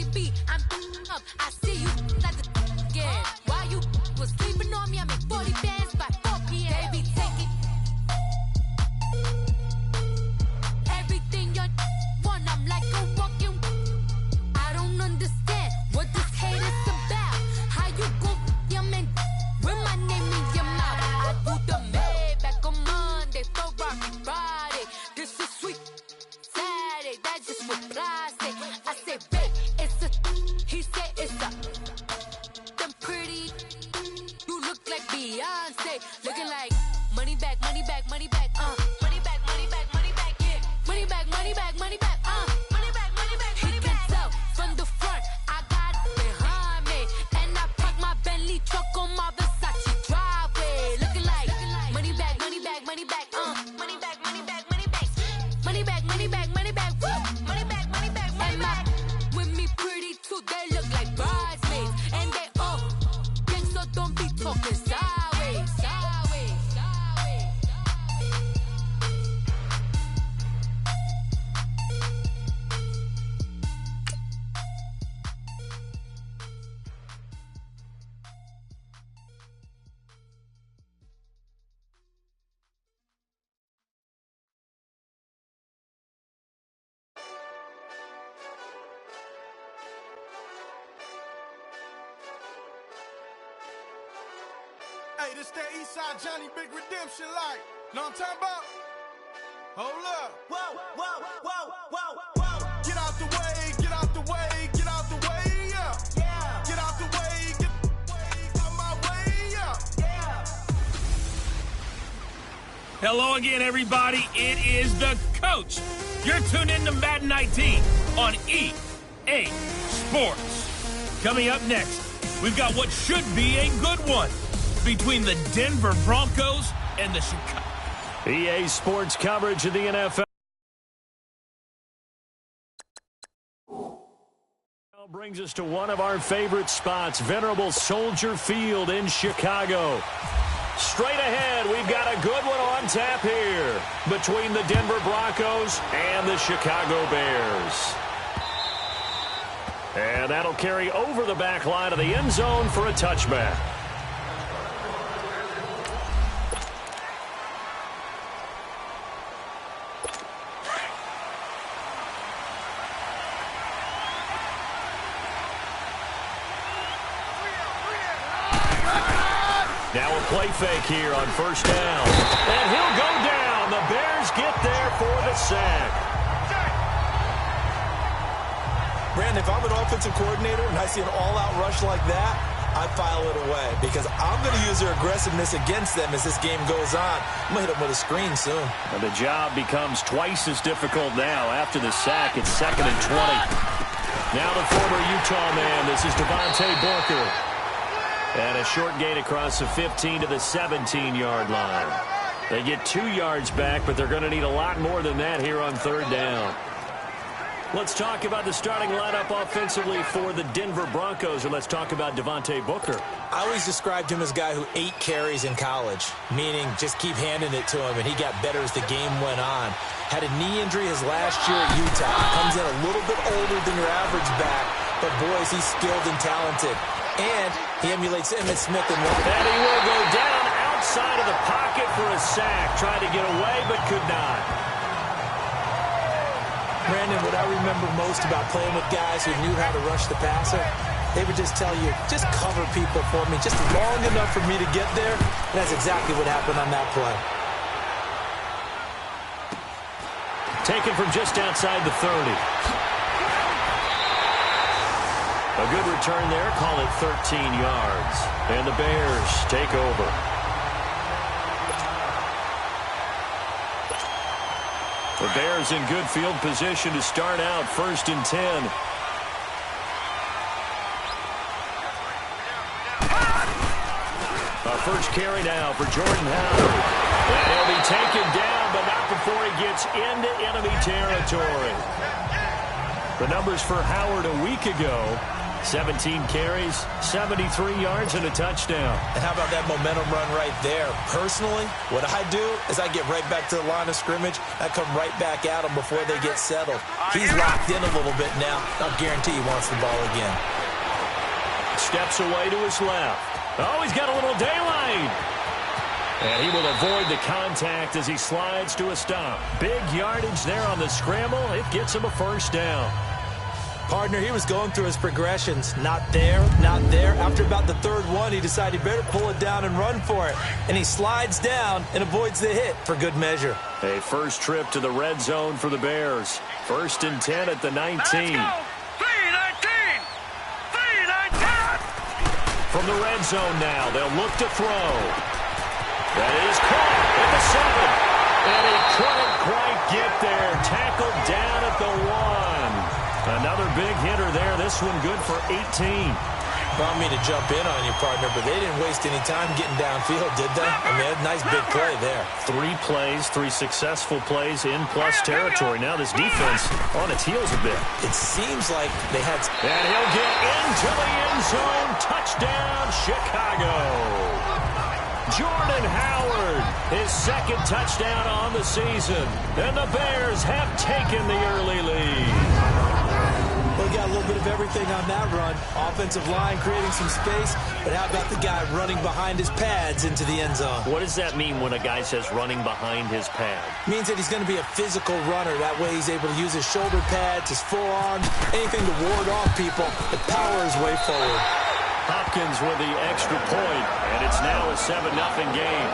Cardi B, I'm up. I see you at the again. While you was sleeping on me, I make 40 bands by 4 p.m. Baby, take it. Everything you want, I'm like a walking. I don't understand what this hate is about. How you go, your man, with my name in your mouth. I do the Maybach on Monday, Ferrari Friday. This is sweet Saturday, that's just what I say. I say, babe, it's a, he say it's a, them pretty, you look like Beyonce, looking like money back, money back, money back, money back, money back, money back, yeah, money back, money back, money back, money back, money back, money back. He can tell from the front, I got it behind me, and I park my Bentley truck on my Versace driveway, looking like money back, money back, money back, money back, money back, money back, money back, money back, money back, money back, money back, money back. With me pretty too, they look like bridesmaids, and they all gang, so don't be talking sideways, sideways, sideways. Hey, this that Eastside Johnny Big Redemption like. Know what I'm talking about? Hold up. Whoa, whoa, whoa, whoa, whoa. Get out the way, get out the way, get out the way, yeah. Yeah. Get out the way, get out my way, yeah. Yeah. Hello again, everybody. It is the coach. You're tuned in to Madden 19 on EA Sports. Coming up next, we've got what should be a good one between the Denver Broncos and the Chicago. EA Sports coverage of the NFL. Brings us to one of our favorite spots, Venerable Soldier Field in Chicago. Straight ahead, we've got a good one on tap here between the Denver Broncos and the Chicago Bears. And that'll carry over the back line of the end zone for a touchback. Now a play fake here on first down. And he'll go down. The Bears get there for the sack. Brandon, if I'm an offensive coordinator and I see an all-out rush like that, I file it away because I'm going to use their aggressiveness against them as this game goes on. I'm going to hit them with a screen soon. And the job becomes twice as difficult now after the sack. It's 2nd and 20. Now the former Utah man. This is Devontae Booker. And a short gain across the 15 to the 17-yard line. They get 2 yards back, but they're going to need a lot more than that here on third down. Let's talk about the starting lineup offensively for the Denver Broncos, and let's talk about Devontae Booker. I always described him as a guy who 8 carries in college, meaning just keep handing it to him, and he got better as the game went on. Had a knee injury his last year at Utah. Comes in a little bit older than your average back, but boys, he's skilled and talented. And he emulates Emmitt Smith in one. And he will go down outside of the pocket for a sack. Tried to get away, but could not. Brandon, what I remember most about playing with guys who knew how to rush the passer, they would just tell you, just cover people for me, just long enough for me to get there. And that's exactly what happened on that play. Taken from just outside the 30. A good return there, call it 13 yards. And the Bears take over. The Bears in good field position to start out 1st and 10. Our first carry now for Jordan Howard. And he'll be taken down, but not before he gets into enemy territory. The numbers for Howard a week ago, 17 carries, 73 yards, and a touchdown. And how about that momentum run right there? Personally, what I do is I get right back to the line of scrimmage. I come right back at them before they get settled. He's locked in a little bit now. I'll guarantee he wants the ball again. Steps away to his left. Oh, he's got a little daylight. And he will avoid the contact as he slides to a stop. Big yardage there on the scramble. It gets him a first down. Partner, he was going through his progressions. Not there, not there. After about the third one, he decided he better pull it down and run for it. And he slides down and avoids the hit for good measure. A first trip to the red zone for the Bears. 1st and 10 at the 19. Let's go. 3-19. 3-19. From the red zone now, they'll look to throw. That is caught at the 7. And he couldn't quite get there. Tackled down at the 1. Another big hitter there. This one good for 18. Brought me to jump in on you, partner, but they didn't waste any time getting downfield, did they? I mean, a nice big play there. 3 plays, 3 successful plays in plus territory. Now this defense on its heels a bit. It seems like they had... And he'll get into the end zone. Touchdown, Chicago. Jordan Howard, his 2nd touchdown on the season. And the Bears have taken the early lead. Well, we got a little bit of everything on that run. Offensive line creating some space, but how about the guy running behind his pads into the end zone? What does that mean when a guy says running behind his pad? Means that he's going to be a physical runner. That way he's able to use his shoulder pads, his forearms, anything to ward off people, but power his way forward. Hopkins with the extra point, and it's now a 7-0 game.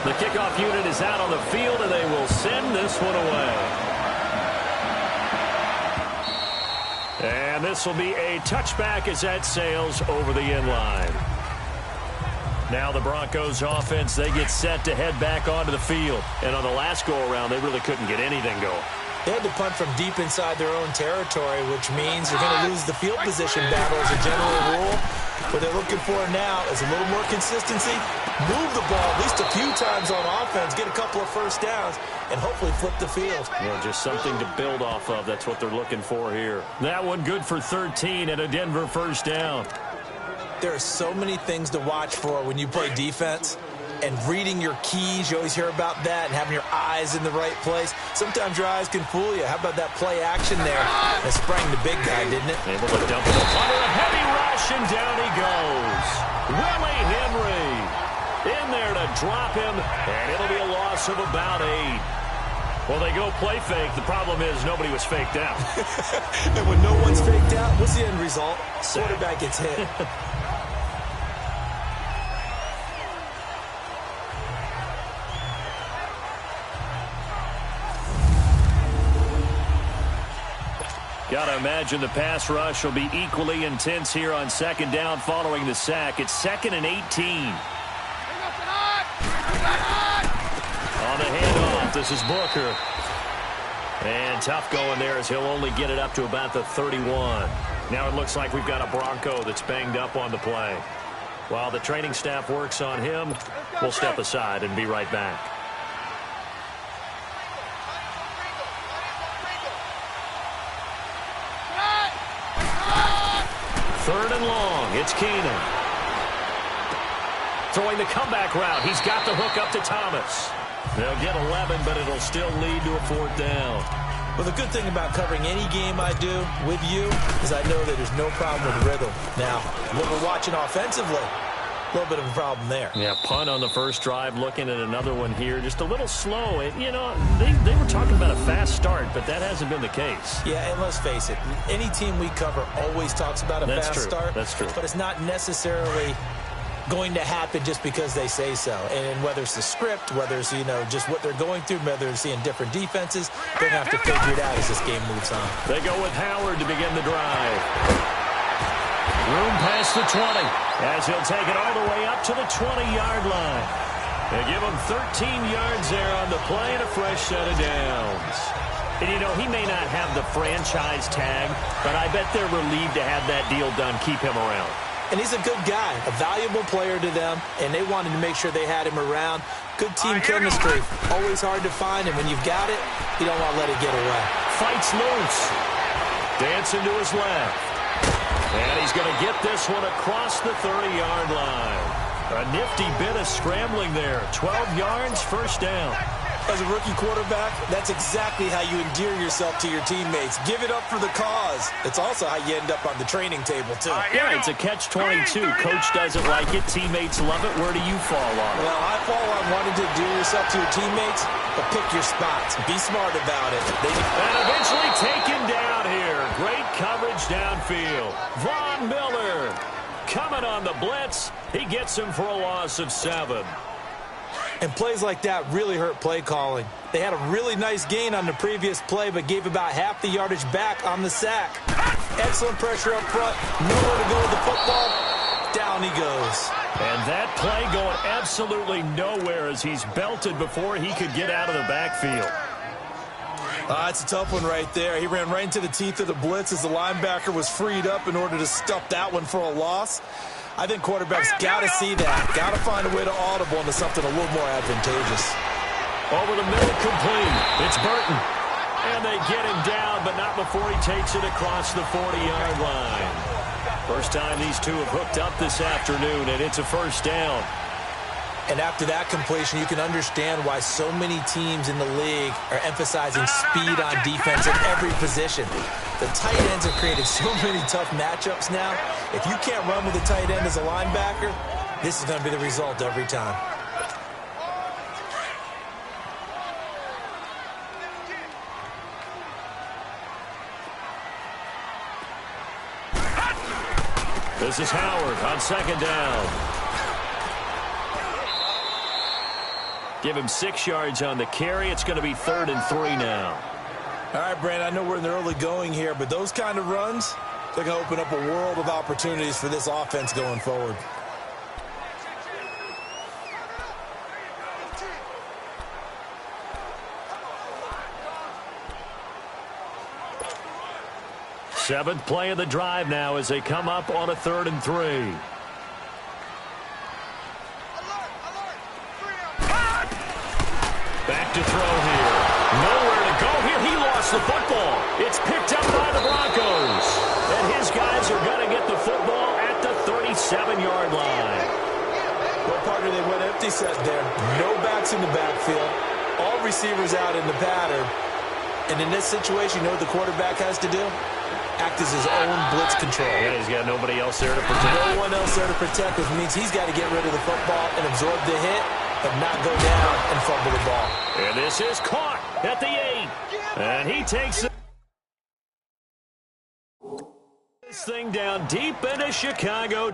The kickoff unit is out on the field, and they will send this one away. And this will be a touchback as that sails over the end line. Now the Broncos offense, they get set to head back onto the field. And on the last go-around, they really couldn't get anything going. They had to punt from deep inside their own territory, which means they're going to lose the field position battle as a general rule. What they're looking for now is a little more consistency, move the ball at least a few times on offense, get a couple of first downs, and hopefully flip the field. Yeah, just something to build off of. That's what they're looking for here. That one good for 13 and a Denver first down. There are so many things to watch for when you play defense. And reading your keys, you always hear about that, and having your eyes in the right place. Sometimes your eyes can fool you. How about that play action there? That sprang the big guy, didn't it? Able to dump it up under a heavy rush, and down he goes. Willie Henry in there to drop him, and it'll be a loss of about 8. Well, they go play fake. The problem is nobody was faked out. And when no one's faked out, what's the end result? Quarterback gets hit. Got to imagine the pass rush will be equally intense here on 2nd down following the sack. It's 2nd and 18. On the handoff, this is Booker. And tough going there as he'll only get it up to about the 31. Now it looks like we've got a Bronco that's banged up on the play. While the training staff works on him, we'll step aside and be right back. 3rd and long. It's Keenan. Throwing the comeback route. He's got the hook up to Thomas. They'll get 11, but it'll still lead to a 4th down. Well, the good thing about covering any game I do with you is I know that there's no problem with rhythm. Now, what we're watching offensively, a little bit of a problem there. Yeah, punt on the first drive, looking at another one here. Just a little slow. You know, they were talking about a fast start, but that hasn't been the case. Yeah, and let's face it, any team we cover always talks about a fast start. That's true. But it's not necessarily going to happen just because they say so. And whether it's the script, whether it's, just what they're going through, whether they're seeing different defenses, they're going to have to figure it out as this game moves on. They go with Howard to begin the drive. Room past the 20 as he'll take it all the way up to the 20-yard line. They give him 13 yards there on the play and a fresh set of downs. And, he may not have the franchise tag, but I bet they're relieved to have that deal done, keep him around. And he's a good guy, a valuable player to them, and they wanted to make sure they had him around. Good team chemistry. Always hard to find, and when you've got it, you don't want to let it get away. Fights loose. Dancing to his left. And he's going to get this one across the 30-yard line. A nifty bit of scrambling there. 12 yards, first down. As a rookie quarterback, that's exactly how you endear yourself to your teammates. Give it up for the cause. It's also how you end up on the training table, too. Yeah, it's a catch-22. Coach doesn't like it. Teammates love it. Where do you fall on it? Well, I fall on wanting to endear yourself to your teammates, but pick your spots. Be smart about it. And eventually taken down here. Great coverage downfield. Von Miller coming on the blitz. He gets him for a loss of 7. And plays like that really hurt play calling. They had a really nice gain on the previous play, but gave about half the yardage back on the sack. Excellent pressure up front. Nowhere to go with the football. Down he goes. And that play going absolutely nowhere as he's belted before he could get out of the backfield. That's a tough one right there. He ran right into the teeth of the blitz as the linebacker was freed up in order to stuff that one for a loss. I think quarterbacks got to see that. Got to find a way to audible into something a little more advantageous. Over the middle, complete. It's Burton. And they get him down, but not before he takes it across the 40-yard line. First time these two have hooked up this afternoon, and it's a first down. And after that completion, you can understand why so many teams in the league are emphasizing speed on defense at every position. The tight ends have created so many tough matchups now. If you can't run with a tight end as a linebacker, this is going to be the result every time. This is Howard on second down. Give him 6 yards on the carry. It's going to be 3rd and 3 now. All right, Brandon, I know we're in the early going here, but those kind of runs, they're going to open up a world of opportunities for this offense going forward. Seventh play of the drive now as they come up on a 3rd and 3. Back to throw here. Nowhere to go here. He lost the football. It's picked up by the Broncos. And his guys are going to get the football at the 37-yard line. Well, partner, they went empty set there. No backs in the backfield. All receivers out in the pattern. And in this situation, you know what the quarterback has to do? Act as his own blitz control. Yeah, he's got nobody else there to protect. No one else there to protect, which means he's got to get rid of the football and absorb the hit, but not go down and fumble the ball. And this is caught at the 8. And he takes this thing down deep into Chicago.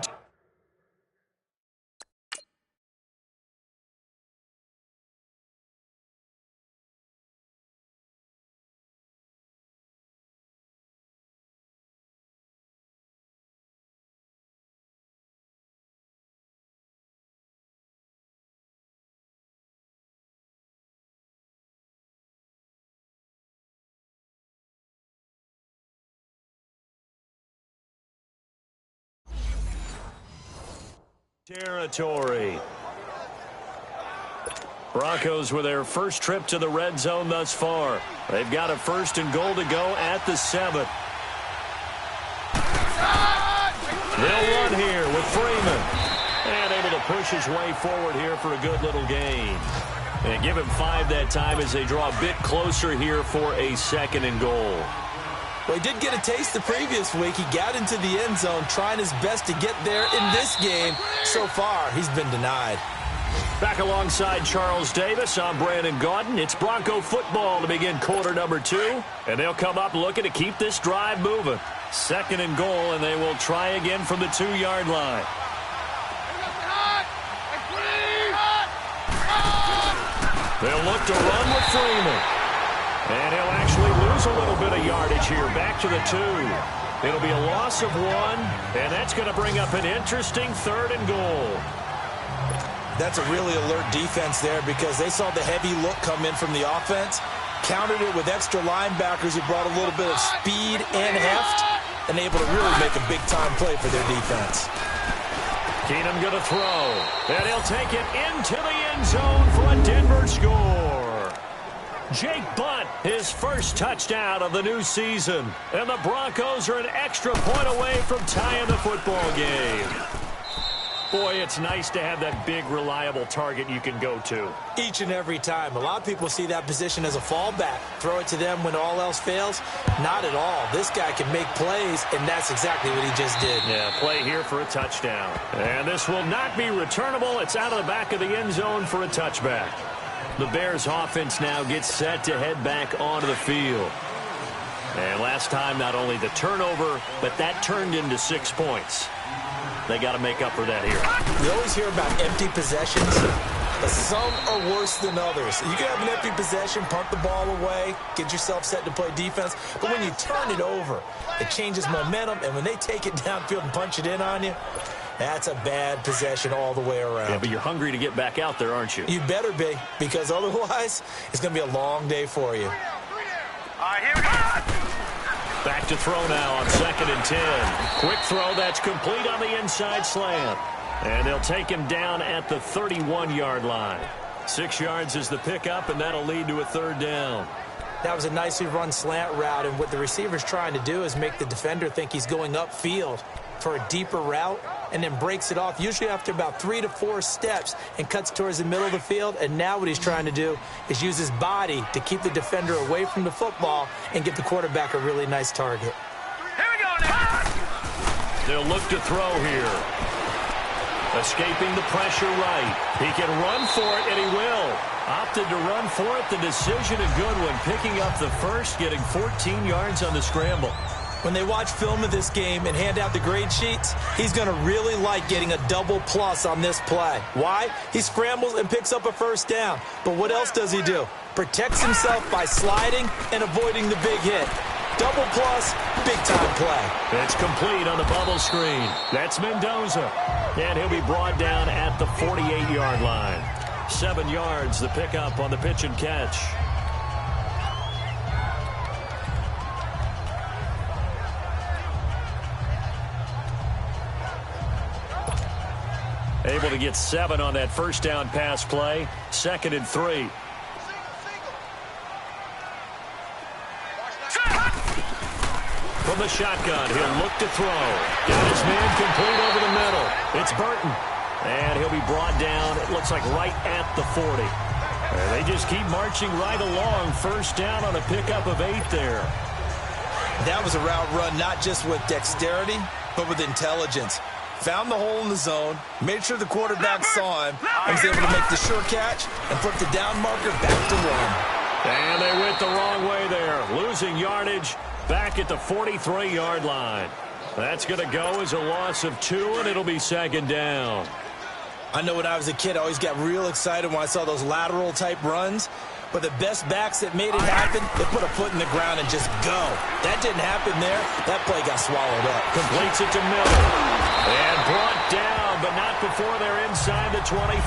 Territory. Broncos with their first trip to the red zone thus far. They've got a 1st and goal to go at the 7. They'll run here with Freeman. And able to push his way forward here for a good little gain. And give him 5 that time as they draw a bit closer here for a 2nd and goal. Well, he did get a taste the previous week. He got into the end zone trying his best to get there in this game. So far, he's been denied. Back alongside Charles Davis, I'm Brandon Gaudin. It's Bronco football to begin quarter number 2. And they'll come up looking to keep this drive moving. 2nd and goal, and they will try again from the 2-yard line. They'll look to run with Freeman. And he'll actually lose a little bit of yardage here. Back to the 2. It'll be a loss of 1, and that's going to bring up an interesting 3rd and goal. That's a really alert defense there because they saw the heavy look come in from the offense, countered it with extra linebackers who brought a little bit of speed and heft, and able to really make a big-time play for their defense. Keenum going to throw. And he'll take it into the end zone for a Denver score. Jake Butt, his first touchdown of the new season. And the Broncos are an extra point away from tying the football game. Boy, it's nice to have that big, reliable target you can go to. Each and every time. A lot of people see that position as a fallback. Throw it to them when all else fails. Not at all. This guy can make plays, and that's exactly what he just did. Yeah, play here for a touchdown. And this will not be returnable. It's out of the back of the end zone for a touchback. The Bears offense now gets set to head back onto the field. And last time, not only the turnover, but that turned into 6 points. They got to make up for that here. You always hear about empty possessions, but some are worse than others. You can have an empty possession, punt the ball away, get yourself set to play defense, but when you turn it over, it changes momentum, and when they take it downfield and punch it in on you, that's a bad possession all the way around. Yeah, but you're hungry to get back out there, aren't you? You better be, because otherwise, it's going to be a long day for you. All right, here we go. Back to throw now on 2nd and 10. Quick throw that's complete on the inside slant. And they'll take him down at the 31-yard line. 6 yards is the pickup, and that'll lead to a 3rd down. That was a nicely run slant route, and what the receiver's trying to do is make the defender think he's going upfield for a deeper route, and then breaks it off, usually after about 3 to 4 steps, and cuts towards the middle of the field. And now what he's trying to do is use his body to keep the defender away from the football and give the quarterback a really nice target. Here we go now. They'll look to throw here. Escaping the pressure right. He can run for it, and he will. Opted to run for it. The decision a good one. Picking up the first, getting 14 yards on the scramble. When they watch film of this game and hand out the grade sheets, he's going to really like getting a double plus on this play. Why? He scrambles and picks up a 1st down. But what else does he do? Protects himself by sliding and avoiding the big hit. Double plus, big-time play. It's complete on the bubble screen. That's Mendoza. And he'll be brought down at the 48-yard line. 7 yards, the pickup on the pitch and catch. Able to get 7 on that 1st down pass play. 2nd and 3. From the shotgun, he'll look to throw. Got his man complete over the middle. It's Burton. And he'll be brought down, it looks like right at the 40. And they just keep marching right along. 1st down on a pickup of 8 there. That was a route run not just with dexterity, but with intelligence. Found the hole in the zone, made sure the quarterback saw him, and was able to make the sure catch and flip the down marker back to 1. And they went the wrong way there, losing yardage back at the 43-yard line. That's going to go as a loss of 2, and it'll be 2nd down. I know when I was a kid, I always got real excited when I saw those lateral-type runs. But the best backs that made it happen, they put a foot in the ground and just go. That didn't happen there. That play got swallowed up. Completes it to Miller. And brought down, but not before they're inside the 25.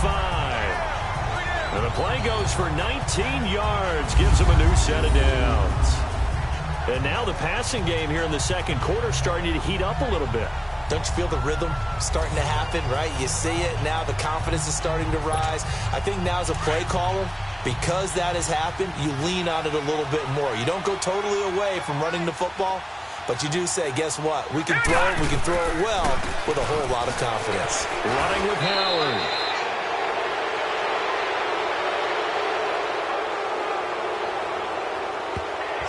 And the play goes for 19 yards. Gives them a new set of downs. And now the passing game here in the 2nd quarter starting to heat up a little bit. Don't you feel the rhythm starting to happen, right? You see it now. The confidence is starting to rise. I think now as a play caller, because that has happened, you lean on it a little bit more. You don't go totally away from running the football, but you do say, guess what? We can throw it. We can throw it well with a whole lot of confidence. Running with Howard.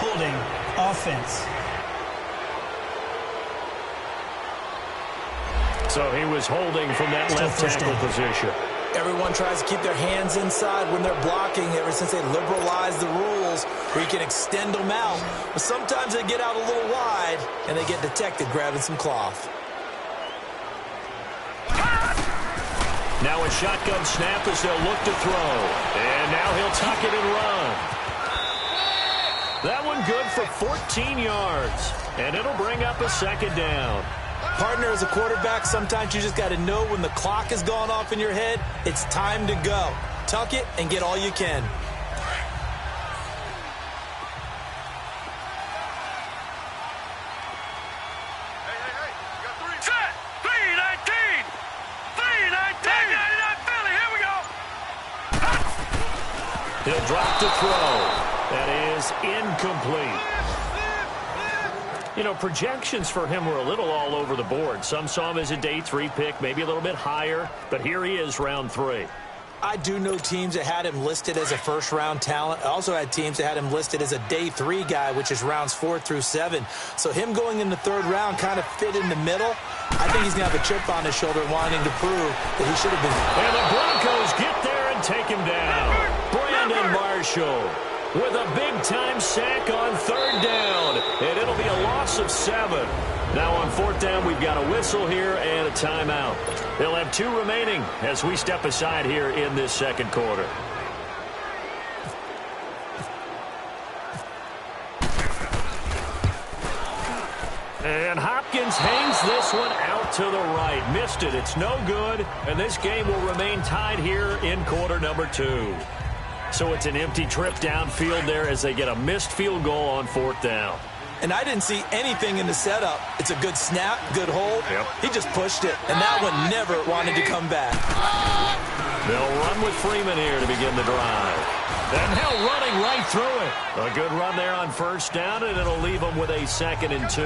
Holding offense. So he was holding from that left tackle position. Everyone tries to keep their hands inside when they're blocking ever since they liberalized the rules where you can extend them out. But sometimes they get out a little wide and they get detected grabbing some cloth. Now a shotgun snap as they'll look to throw. And now he'll tuck it and run. That one good for 14 yards. And it'll bring up a 2nd down. Partner, as a quarterback, sometimes you just got to know when the clock has gone off in your head, it's time to go. Tuck it and get all you can. Hey, you got 3. Set. 3, 19. 3. drop to throw. That is incomplete. You know, projections for him were a little all over the board. Some saw him as a day 3 pick, maybe a little bit higher, but here he is, round 3. I do know teams that had him listed as a first-round talent. I also had teams that had him listed as a day 3 guy, which is rounds 4 through 7. So him going in the 3rd round kind of fit in the middle. I think he's going to have a chip on his shoulder wanting to prove that he should have been. And the Broncos get there and take him down. Brandon Marshall with a big-time sack on 3rd down. And it'll be a loss of 7. Now on 4th down, we've got a whistle here and a timeout. They'll have 2 remaining as we step aside here in this 2nd quarter. And Hopkins hangs this one out to the right. Missed it. It's no good. And this game will remain tied here in quarter number 2. So it's an empty trip downfield there as they get a missed field goal on 4th down. And I didn't see anything in the setup. It's a good snap, good hold. Yep. He just pushed it, and that one never wanted to come back. They'll run with Freeman here to begin the drive. And now running right through it. A good run there on 1st down, and it'll leave them with a 2nd and 2.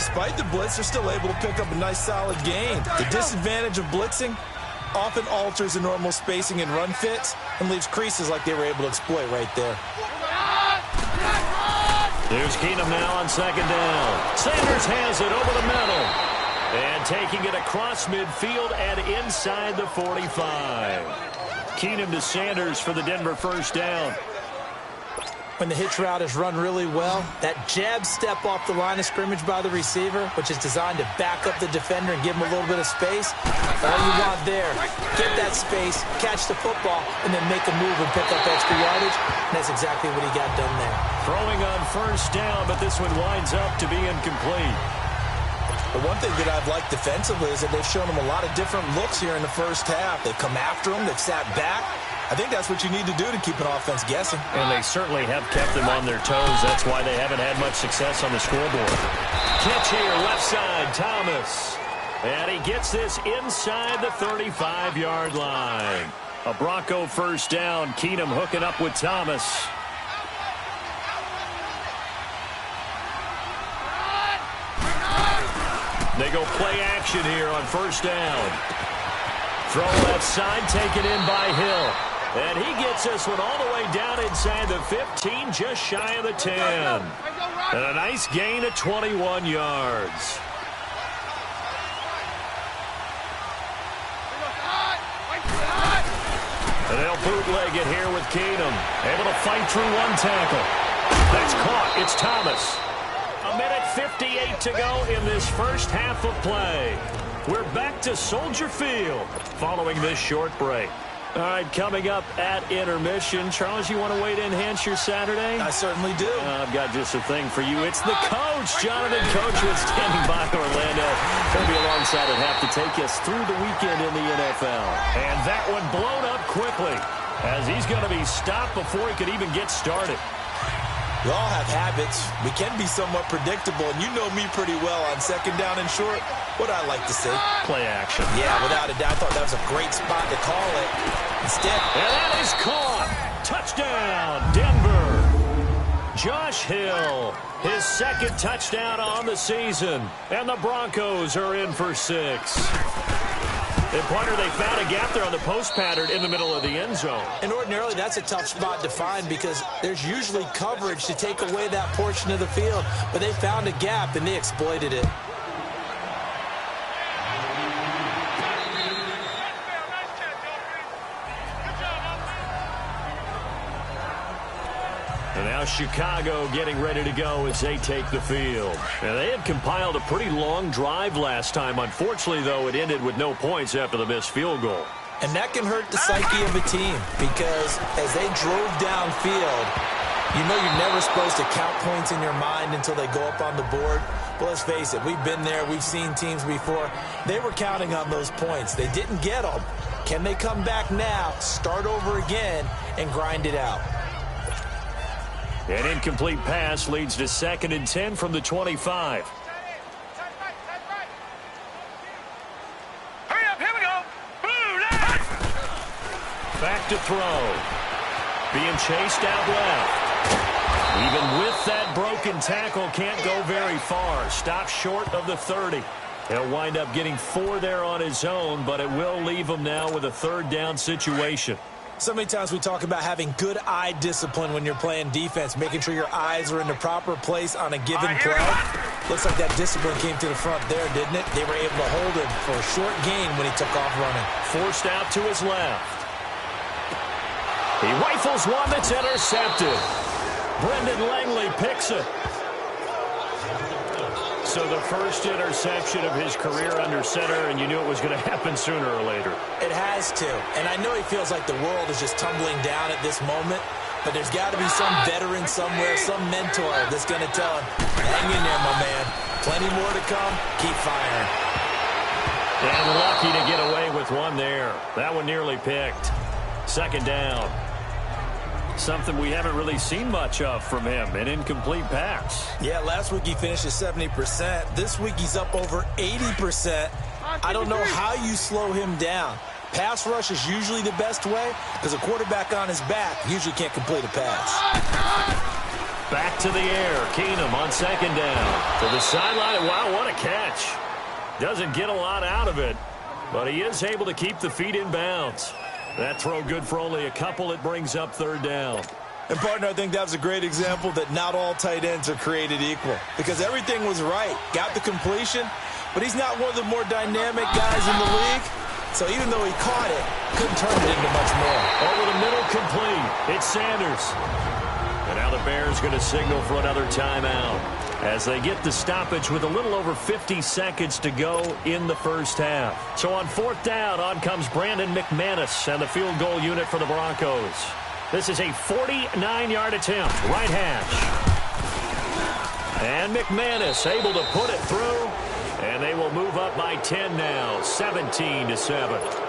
Despite the blitz, they're still able to pick up a nice, solid gain. The disadvantage of blitzing often alters the normal spacing and run fits and leaves creases like they were able to exploit right there. Here's Keenum now on 2nd down. Sanders has it over the middle. And taking it across midfield and inside the 45. Keenum to Sanders for the Denver 1st down. When the hitch route is run really well, that jab step off the line of scrimmage by the receiver, which is designed to back up the defender and give him a little bit of space, all you want there, get that space, catch the football, and then make a move and pick up extra yardage, and that's exactly what he got done there. Throwing on 1st down, but this one winds up to be incomplete. The one thing that I've liked defensively is that they've shown him a lot of different looks here in the 1st half. They've come after him, they've sat back. I think that's what you need to do to keep an offense guessing. And they certainly have kept them on their toes. That's why they haven't had much success on the scoreboard. Catch here, left side, Thomas. And he gets this inside the 35-yard line. A Bronco 1st down. Keenum hooking up with Thomas. They go play action here on 1st down. Throw left side, taken in by Hill. And he gets this one all the way down inside the 15, just shy of the 10. And a nice gain of 21 yards. And they'll bootleg it here with Keenum. Able to fight through one tackle. That's caught. It's Thomas. A minute 58 to go in this 1st half of play. We're back to Soldier Field following this short break. All right, coming up at intermission. Charles, you want to wait to enhance your Saturday? I certainly do. I've got just a thing for you. It's the coach, Jonathan Coachman, standing by Orlando. He'll be alongside at half to take us through the weekend in the NFL. And that one blown up quickly as he's going to be stopped before he could even get started. We all have habits. We can be somewhat predictable, and you know me pretty well on 2nd down and short. What I like to see. Play action. Yeah, without a doubt. I thought that was a great spot to call it. Instead. And that is caught. Touchdown, Denver. Josh Hill, his 2nd touchdown on the season. And the Broncos are in for 6. And partner, they found a gap there on the post pattern in the middle of the end zone. And ordinarily, that's a tough spot to find because there's usually coverage to take away that portion of the field. But they found a gap, and they exploited it. And now Chicago getting ready to go as they take the field. And they had compiled a pretty long drive last time. Unfortunately, though, it ended with no points after the missed field goal. And that can hurt the psyche of a team because as they drove downfield, you know you're never supposed to count points in your mind until they go up on the board. But let's face it, we've been there. We've seen teams before. They were counting on those points. They didn't get them. Can they come back now, start over again, and grind it out? An incomplete pass leads to 2nd and 10 from the 25. Back to throw. Being chased out left. Even with that broken tackle, can't go very far. Stopped short of the 30. He'll wind up getting 4 there on his own, but it will leave him now with a third down situation. So many times we talk about having good eye discipline when you're playing defense, making sure your eyes are in the proper place on a given play. Looks like that discipline came to the front there, didn't it? They were able to hold him for a short gain when he took off running. Forced out to his left. He rifles one that's intercepted. Brendan Langley picks it. So the first interception of his career under center, and you knew it was going to happen sooner or later. It has to. And I know he feels like the world is just tumbling down at this moment, but there's got to be some veteran somewhere, some mentor that's going to tell him, hang in there, my man. Plenty more to come. Keep firing. And lucky to get away with one there. That one nearly picked. Second down. Something we haven't really seen much of from him, an incomplete pass. Yeah, last week he finished at 70%. This week he's up over 80%. I don't know how you slow him down. Pass rush is usually the best way because a quarterback on his back usually can't complete a pass. Back to the air. Keenum on second down. To the sideline. Wow, what a catch. Doesn't get a lot out of it, but he is able to keep the feet in bounds. That throw good for only a couple. It brings up third down. And, partner, I think that was a great example that not all tight ends are created equal because everything was right. Got the completion, but he's not one of the more dynamic guys in the league. So even though he caught it, couldn't turn it into much more. Over the middle, complete. It's Sanders. And now the Bears going to signal for another timeout as they get the stoppage with a little over 50 seconds to go in the first half. So on fourth down, on comes Brandon McManus and the field goal unit for the Broncos. This is a 49-yard attempt, right hash. And McManus able to put it through, and they will move up by 10 now, 17-7.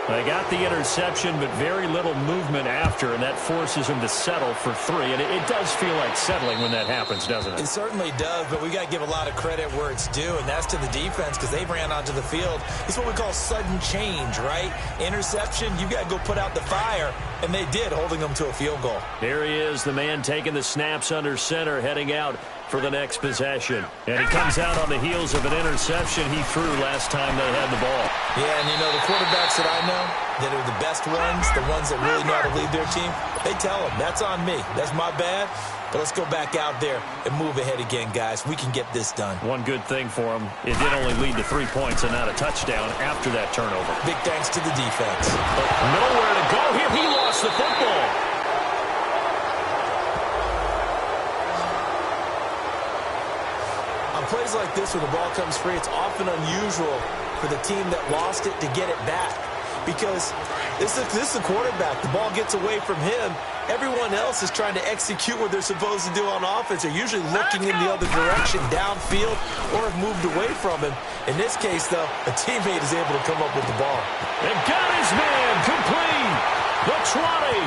They got the interception, but very little movement after, and that forces him to settle for 3. And it does feel like settling when that happens, doesn't it? It certainly does, but we got to give a lot of credit where it's due, and that's to the defense because they ran onto the field. It's what we call sudden change, right? Interception, you got to go put out the fire, and they did, holding them to a field goal. Here he is, the man taking the snaps under center, heading out for the next possession. And he comes out on the heels of an interception he threw last time they had the ball. Yeah, and you know, the quarterbacks that I know that are the best ones, the ones that really know how to lead their team, they tell them, that's on me. That's my bad. But let's go back out there and move ahead again, guys. We can get this done. One good thing for him, it did only lead to 3 points and not a touchdown after that turnover. Big thanks to the defense. Nowhere to go here. He lost the football. On plays like this, when the ball comes free, it's often unusual for the team that lost it to get it back. Because this is the quarterback. The ball gets away from him. Everyone else is trying to execute what they're supposed to do on offense. They're usually looking in the other direction, downfield, or have moved away from him. In this case, though, a teammate is able to come up with the ball. And got his man complete. The 20,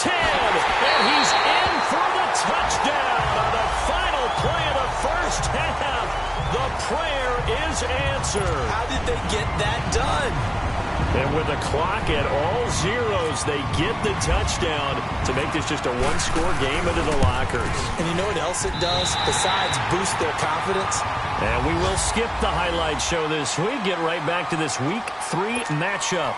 10, and he's in for the touchdown on the final play of the first half. The prayer is answered. How did they get that done? And with the clock at all zeros, they get the touchdown to make this just a one-score game into the lockers. And you know what else it does besides boost their confidence? And we will skip the highlight show this week. Get right back to this Week 3 matchup.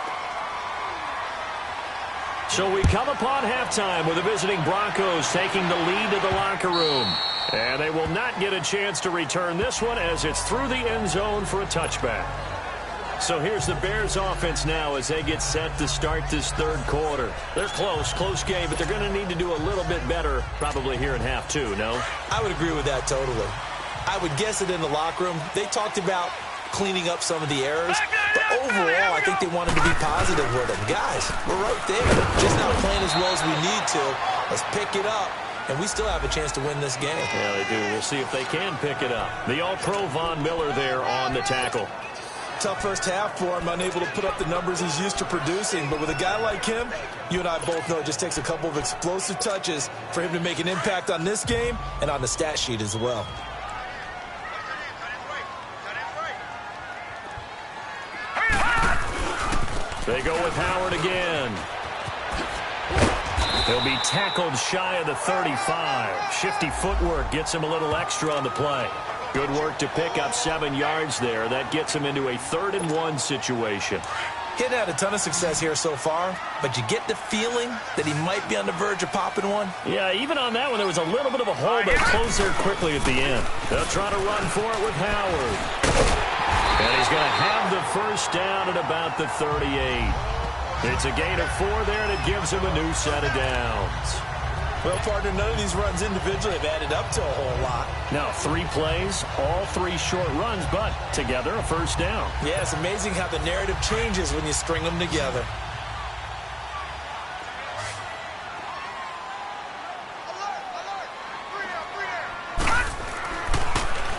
So we come upon halftime with the visiting Broncos taking the lead to the locker room. And they will not get a chance to return this one as it's through the end zone for a touchback. So here's the Bears offense now as they get set to start this third quarter. They're close game, but they're going to need to do a little bit better probably here in half two, no? I would agree with that totally. I would guess that in the locker room, they talked about cleaning up some of the errors, but overall, I think they wanted to be positive with them. Guys, we're right there. Just not playing as well as we need to. Let's pick it up. And we still have a chance to win this game. Yeah, they do. We'll see if they can pick it up. The All-Pro Von Miller there on the tackle. Tough first half for him, unable to put up the numbers he's used to producing. But with a guy like him, you and I both know it just takes a couple of explosive touches for him to make an impact on this game and on the stat sheet as well. They go with Howard again. He'll be tackled shy of the 35. Shifty footwork gets him a little extra on the play. Good work to pick up 7 yards there. That gets him into a 3rd-and-1 situation. He hadn't had a ton of success here so far, but you get the feeling that he might be on the verge of popping one. Yeah, even on that one, there was a little bit of a hole, but closed there quickly at the end. They'll try to run for it with Howard. And he's going to have the first down at about the 38. It's a gain of 4 there, and it gives him a new set of downs. Well, partner, none of these runs individually have added up to a whole lot. Now, 3 plays, all 3 short runs, but together a first down. Yeah, it's amazing how the narrative changes when you string them together.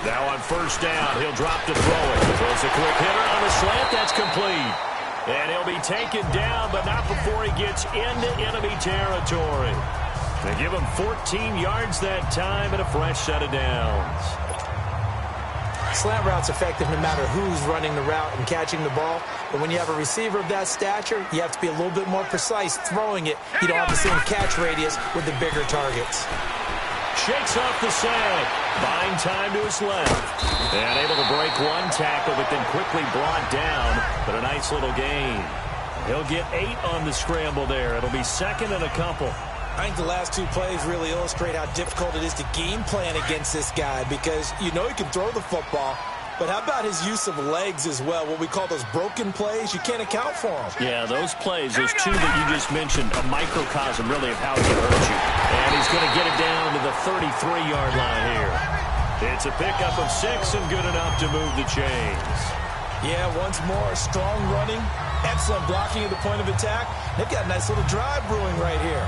Now on first down, he'll drop to throw it. Throws a quick hitter on the slant. That's complete. And he'll be taken down, but not before he gets into enemy territory. They give him 14 yards that time and a fresh set of downs. Slant route's effective no matter who's running the route and catching the ball. But when you have a receiver of that stature, you have to be a little bit more precise throwing it. You don't have the same catch radius with the bigger targets. Shakes off the sack. Buying time to his left. And able to break 1 tackle, but then quickly brought down. But a nice little gain. He'll get 8 on the scramble there. It'll be 2nd and a couple. I think the last 2 plays really illustrate how difficult it is to game plan against this guy because you know he can throw the football, but how about his use of legs as well? What we call those broken plays, you can't account for them. Yeah, those plays, those 2 that you just mentioned, a microcosm really of how he can hurt you. And he's going to get it down to the 33-yard line here. It's a pickup of 6 and good enough to move the chains. Yeah, once more, strong running, excellent blocking at the point of attack. They've got a nice little drive brewing right here.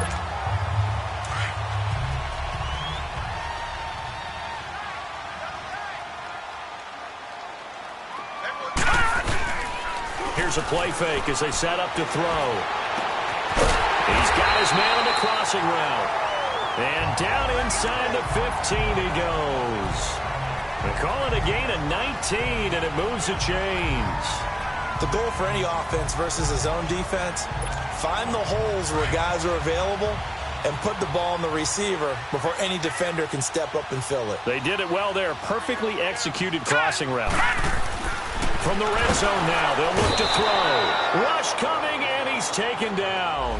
Here's a play fake as they set up to throw. He's got his man on the crossing route. And down inside the 15 he goes. They call it a gain of 19, and it moves the chains. The goal for any offense versus a zone defense, find the holes where guys are available and put the ball on the receiver before any defender can step up and fill it. They did it well there. Perfectly executed crossing route. From the red zone now, they'll look to throw. Rush coming, and he's taken down.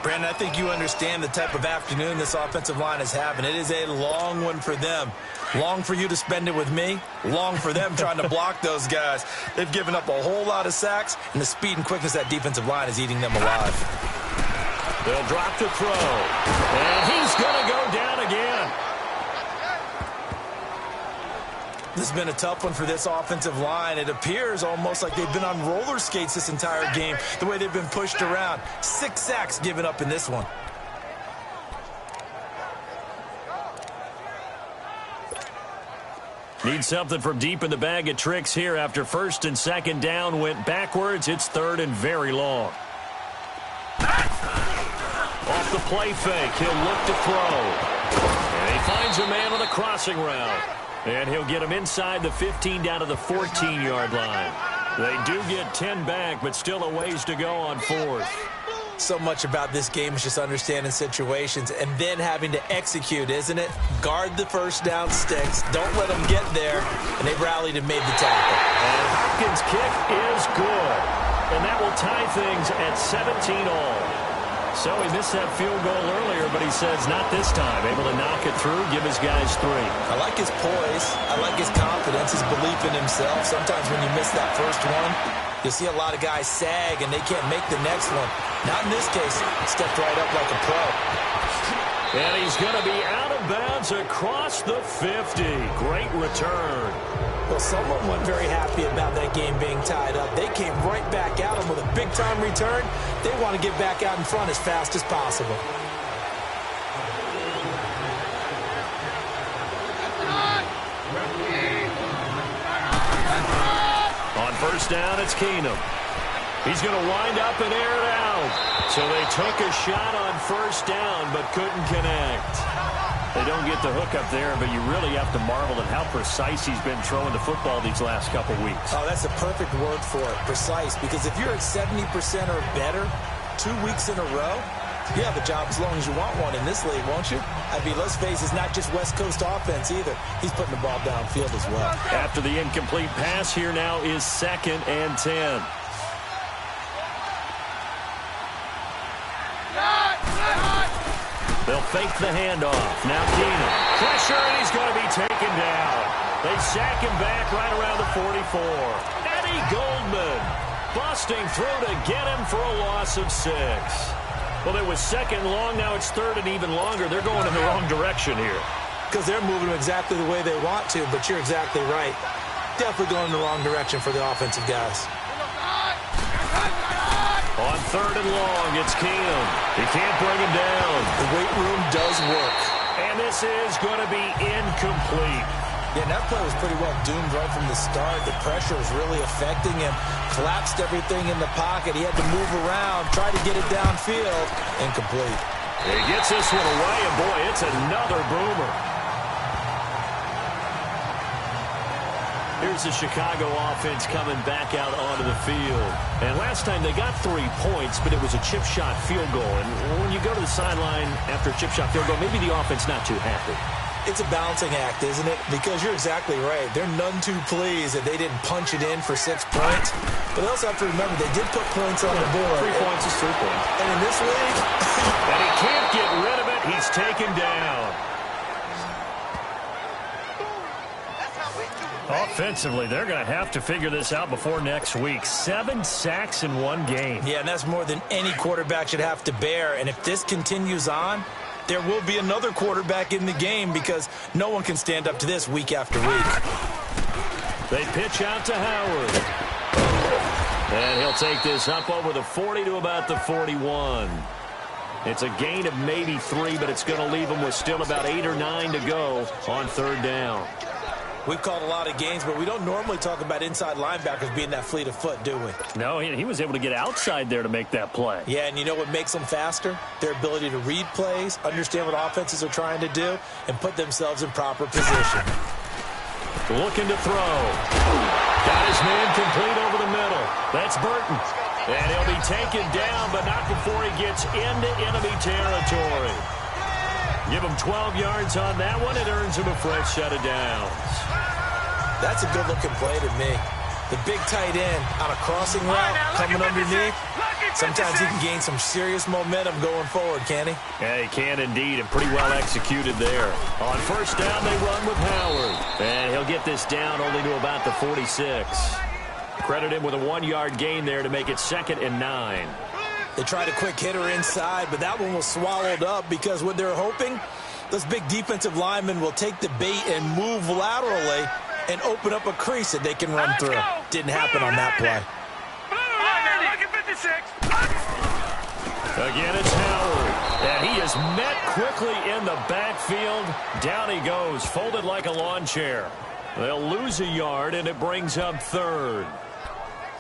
Brandon, I think you understand the type of afternoon this offensive line is having. It is a long one for them. Long for you to spend it with me. Long for them trying to block those guys. They've given up a whole lot of sacks, and the speed and quickness of that defensive line is eating them alive. They'll drop to throw. And he's going to go down again. This has been a tough one for this offensive line. It appears almost like they've been on roller skates this entire game, the way they've been pushed around. 6 sacks given up in this one. Need something from deep in the bag of tricks here after 1st and 2nd down went backwards. It's 3rd and very long. Off the play fake, he'll look to throw. And he finds a man on the crossing route. And he'll get him inside the 15 down to the 14-yard line. They do get 10 back, but still a ways to go on 4th. So much about this game is just understanding situations and then having to execute, isn't it? Guard the first down sticks. Don't let them get there. And they've rallied and made the tackle. And Hopkins' kick is good. And that will tie things at 17 all. So he missed that field goal earlier, but he says not this time. Able to knock it through, give his guys 3. I like his poise. I like his confidence, his belief in himself. Sometimes when you miss that first one, you'll see a lot of guys sag and they can't make the next one. Not in this case. He stepped right up like a pro. And he's going to be out of bounds across the 50. Great return. Well, someone wasn't very happy about that game being tied up. They came right back at him with a big-time return. They want to get back out in front as fast as possible. On first down, it's Keenum. He's going to wind up and air it out. So they took a shot on first down but couldn't connect. They don't get the hook up there, but you really have to marvel at how precise he's been throwing the football these last couple weeks. Oh, that's a perfect word for it, precise, because if you're at 70% or better 2 weeks in a row, You have a job as long as you want one in this league, won't you? I mean, let's face it, it's not just West Coast offense either. He's putting the ball downfield as well. After the incomplete pass, here now is 2nd and 10. They'll fake the handoff. Now Keenan. Pressure, and he's going to be taken down. They sack him back right around the 44. Eddie Goldman busting through to get him for a loss of 6. Well, it was 2nd long. Now it's 3rd and even longer. They're going in the wrong direction here. Because they're moving exactly the way they want to, but you're exactly right. Definitely going in the wrong direction for the offensive guys. On 3rd and long, it's Keenum. He can't bring him down. The weight room does work. And this is going to be incomplete. Yeah, and that play was pretty well doomed right from the start. The pressure was really affecting him. Collapsed everything in the pocket. He had to move around, try to get it downfield. Incomplete. He gets this one away, and boy, it's another boomer. Here's the Chicago offense coming back out onto the field. And last time they got 3 points, but it was a chip shot field goal. And when you go to the sideline after a chip shot field goal, maybe the offense not too happy. It's a balancing act, isn't it? Because you're exactly right. They're none too pleased that they didn't punch it in for 6 points. But they also have to remember they did put points on the board. 3 points is 3 points. And in this league... and he can't get rid of it. He's taken down. Offensively, they're going to have to figure this out before next week. 7 sacks in 1 game. Yeah, and that's more than any quarterback should have to bear. And if this continues on, there will be another quarterback in the game because no one can stand up to this week after week. They pitch out to Howard. And he'll take this up over the 40 to about the 41. It's a gain of maybe 3, but it's going to leave him with still about 8 or 9 to go on 3rd down. We've called a lot of games, but we don't normally talk about inside linebackers being that fleet of foot, do we? No, he was able to get outside there to make that play. Yeah, and you know what makes them faster? Their ability to read plays, understand what offenses are trying to do, and put themselves in proper position. Looking to throw. Got his man complete over the middle. That's Burton. And he'll be taken down, but not before he gets into enemy territory. Give him 12 yards on that one. It earns him a fresh set of downs. That's a good-looking play to me. The big tight end on a crossing route coming underneath. Sometimes he can gain some serious momentum going forward, can he? Yeah, he can indeed, and pretty well executed there. On 1st down, they run with Howard. And he'll get this down only to about the 46. Credit him with a 1-yard gain there to make it 2nd and 9. They tried a quick hitter inside, but that one was swallowed up because what they're hoping, those big defensive linemen will take the bait and move laterally and open up a crease that they can run through. Didn't happen on that play. Again, it's Howard. And he is met quickly in the backfield. Down he goes, folded like a lawn chair. They'll lose a yard, and it brings up 3rd.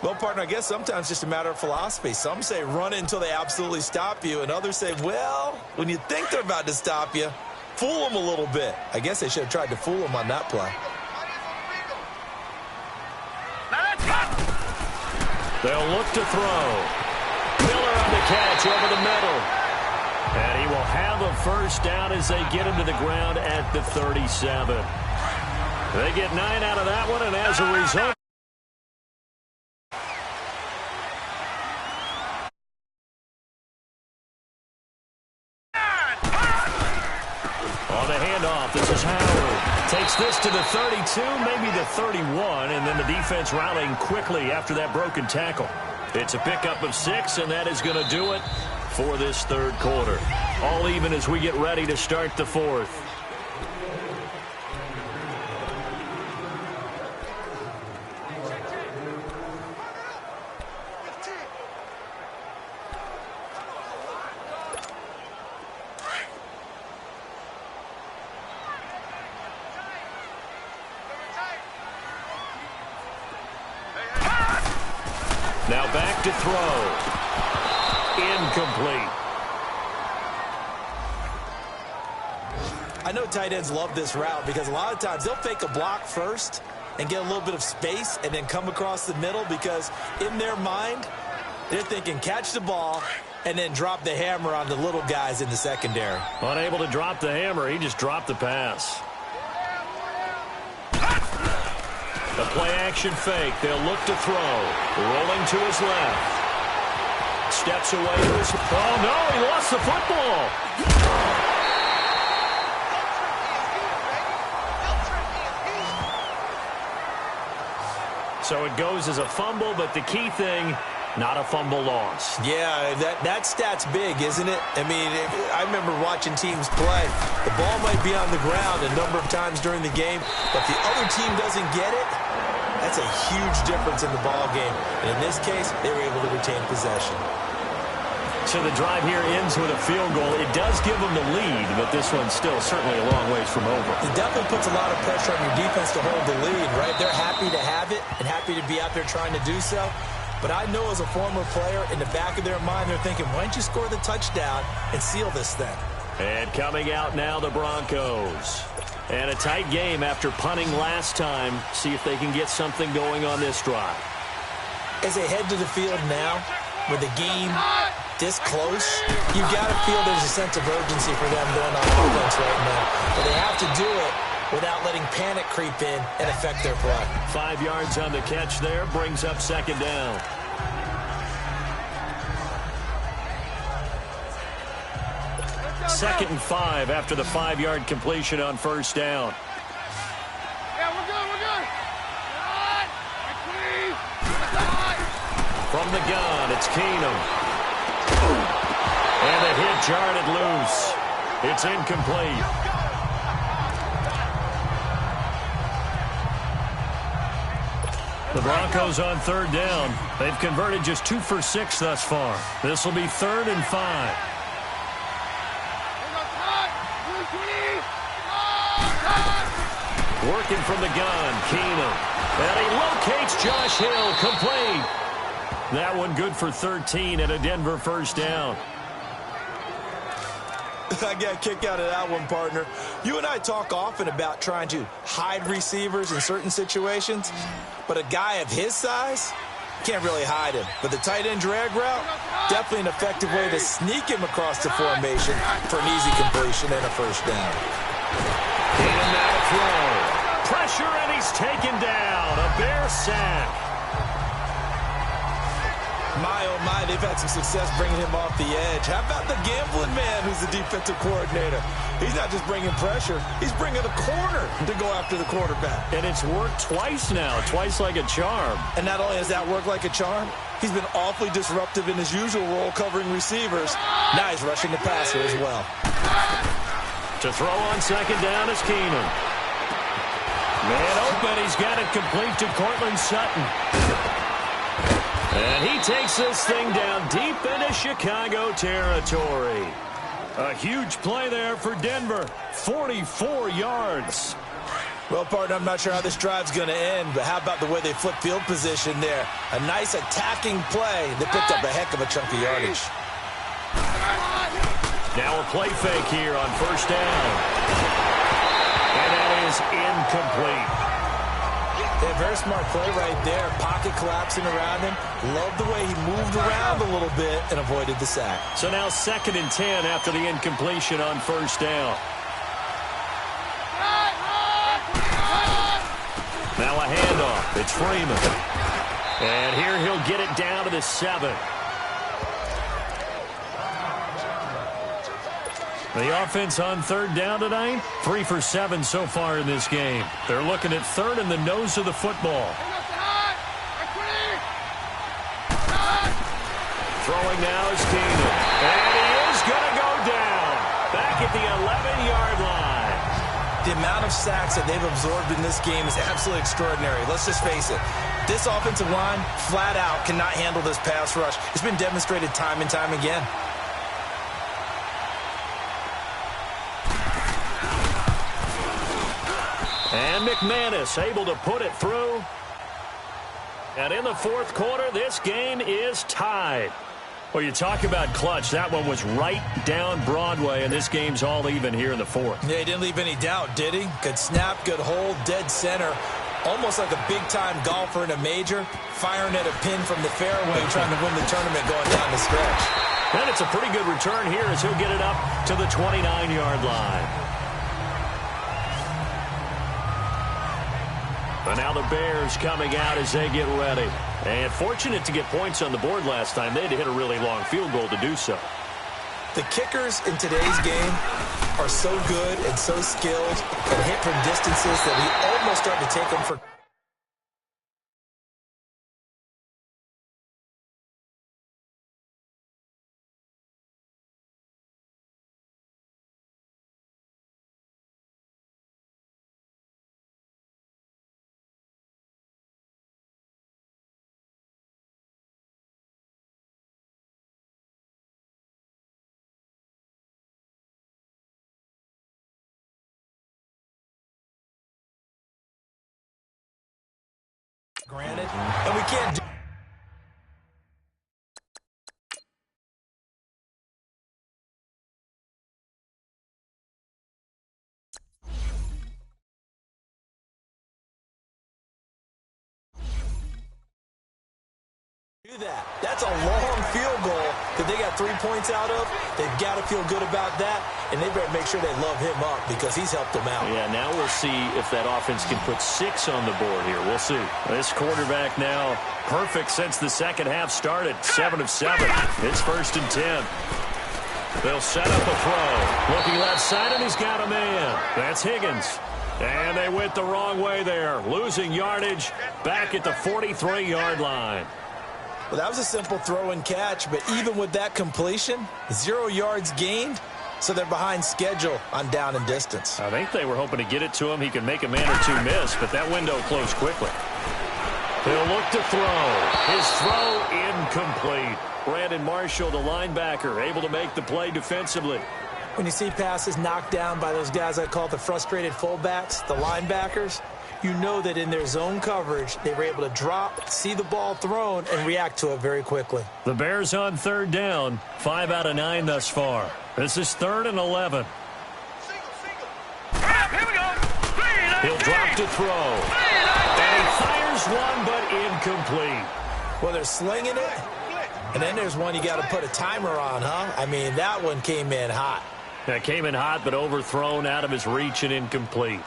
Well, partner, I guess sometimes it's just a matter of philosophy. Some say run it until they absolutely stop you, and others say, well, when you think they're about to stop you, fool them a little bit. I guess they should have tried to fool them on that play. They'll look to throw. Miller on the catch over the middle. And he will have a 1st down as they get him to the ground at the 37. They get 9 out of that one, and as a result, on the handoff, this is Howard. Takes this to the 32, maybe the 31, and then the defense rallying quickly after that broken tackle. It's a pickup of 6, and that is going to do it for this 3rd quarter. All even as we get ready to start the 4th. Now back to throw. Incomplete. I know tight ends love this route because a lot of times they'll fake a block first and get a little bit of space and then come across the middle because in their mind, they're thinking catch the ball and then drop the hammer on the little guys in the secondary. Unable to drop the hammer, he just dropped the pass. The play-action fake. They'll look to throw. Rolling to his left. Steps away to his... Oh, no, he lost the football. So it goes as a fumble, but the key thing, not a fumble loss. Yeah, that stat's big, isn't it? I mean, I remember watching teams play. The ball might be on the ground a number of times during the game, but if the other team doesn't get it, that's a huge difference in the ball game. And in this case, they were able to retain possession. So the drive here ends with a field goal. It does give them the lead, but this one's still certainly a long ways from over. It definitely puts a lot of pressure on your defense to hold the lead, right? They're happy to have it and happy to be out there trying to do so. But I know as a former player, in the back of their mind, they're thinking, why don't you score the touchdown and seal this thing? And coming out now, the Broncos. And a tight game after punting last time. See if they can get something going on this drive. As they head to the field now, with the game this close, you've got to feel there's a sense of urgency for them going on offense right now. But they have to do it without letting panic creep in and affect their play. 5 yards on the catch there, brings up second down. Second and 5 after the 5-yard completion on first down. Yeah, we're good, we're good. From the gun, it's Keenum. And the hit jarred it loose. It's incomplete. The Broncos on third down. They've converted just 2 for 6 thus far. This will be 3rd and 5. Working from the gun, Keenum. And he locates Josh Hill, complete. That one good for 13 and a Denver first down. I got a kick out of that one, partner. You and I talk often about trying to hide receivers in certain situations, but a guy of his size can't really hide him. But the tight end drag route, definitely an effective way to sneak him across the formation for an easy completion and a first down. Keenum now to throw. Pressure, and he's taken down. A Bear sack. My, oh my, they've had some success bringing him off the edge. How about the gambling man who's the defensive coordinator? He's not just bringing pressure, he's bringing a corner to go after the quarterback. And it's worked twice now, twice like a charm. And not only has that worked like a charm, he's been awfully disruptive in his usual role covering receivers. Now he's rushing the passer as well. To throw on second down is Keenum. Man open, he's got it complete to Cortland Sutton. And he takes this thing down deep into Chicago territory. A huge play there for Denver. 44 yards. Well, partner, I'm not sure how this drive's going to end, but how about the way they flip field position there? A nice attacking play that picked up a heck of a chunk of yardage. Now a play fake here on first down. And that is incomplete. Yeah, very smart play right there. Pocket collapsing around him. Love the way he moved around a little bit and avoided the sack. So now 2nd and 10 after the incompletion on first down. Now a handoff. It's Freeman. And here he'll get it down to the 7. The offense on third down tonight, 3 for 7 so far in this game. They're looking at third and the nose of the football. Throwing now is Keenum. And he is going to go down. Back at the 11-yard line. The amount of sacks that they've absorbed in this game is absolutely extraordinary. Let's just face it. This offensive line, flat out, cannot handle this pass rush. It's been demonstrated time and time again. And McManus able to put it through. And in the fourth quarter, this game is tied. Well, you talk about clutch. That one was right down Broadway, and this game's all even here in the fourth. Yeah, he didn't leave any doubt, did he? Good snap, good hold, dead center. Almost like a big-time golfer in a major, firing at a pin from the fairway, trying to win the tournament going down the stretch. And it's a pretty good return here as he'll get it up to the 29-yard line. But now the Bears coming out as they get ready. And fortunate to get points on the board last time. They had to hit a really long field goal to do so. The kickers in today's game are so good and so skilled and hit from distances that we almost start to take them for... granted, and we can't do that. That's a long field goal that they got 3 points out of. They've got to feel good about that, and they better make sure they love him up because he's helped them out. Yeah, now we'll see if that offense can put 6 on the board here. We'll see. This quarterback now perfect since the second half started. 7 of 7. It's 1st and 10. They'll set up a throw. Looking left side, and he's got a man. That's Higgins. And they went the wrong way there. Losing yardage back at the 43-yard line. Well, that was a simple throw and catch, but even with that completion, 0 yards gained, so they're behind schedule on down and distance. I think they were hoping to get it to him. He could make a man or two miss, but that window closed quickly. He'll look to throw. His throw incomplete. Brandon Marshall, the linebacker, able to make the play defensively. When you see passes knocked down by those guys I call the frustrated fullbacks, the linebackers, you know that in their zone coverage, they were able to drop, see the ball thrown, and react to it very quickly. The Bears on 3rd down, 5 out of 9 thus far. This is 3rd and 11. He'll drop to throw. And he fires one, but incomplete. Well, they're slinging it, and then there's one you got to put a timer on, huh? I mean, that one came in hot. That came in hot, but overthrown, out of his reach, and incomplete.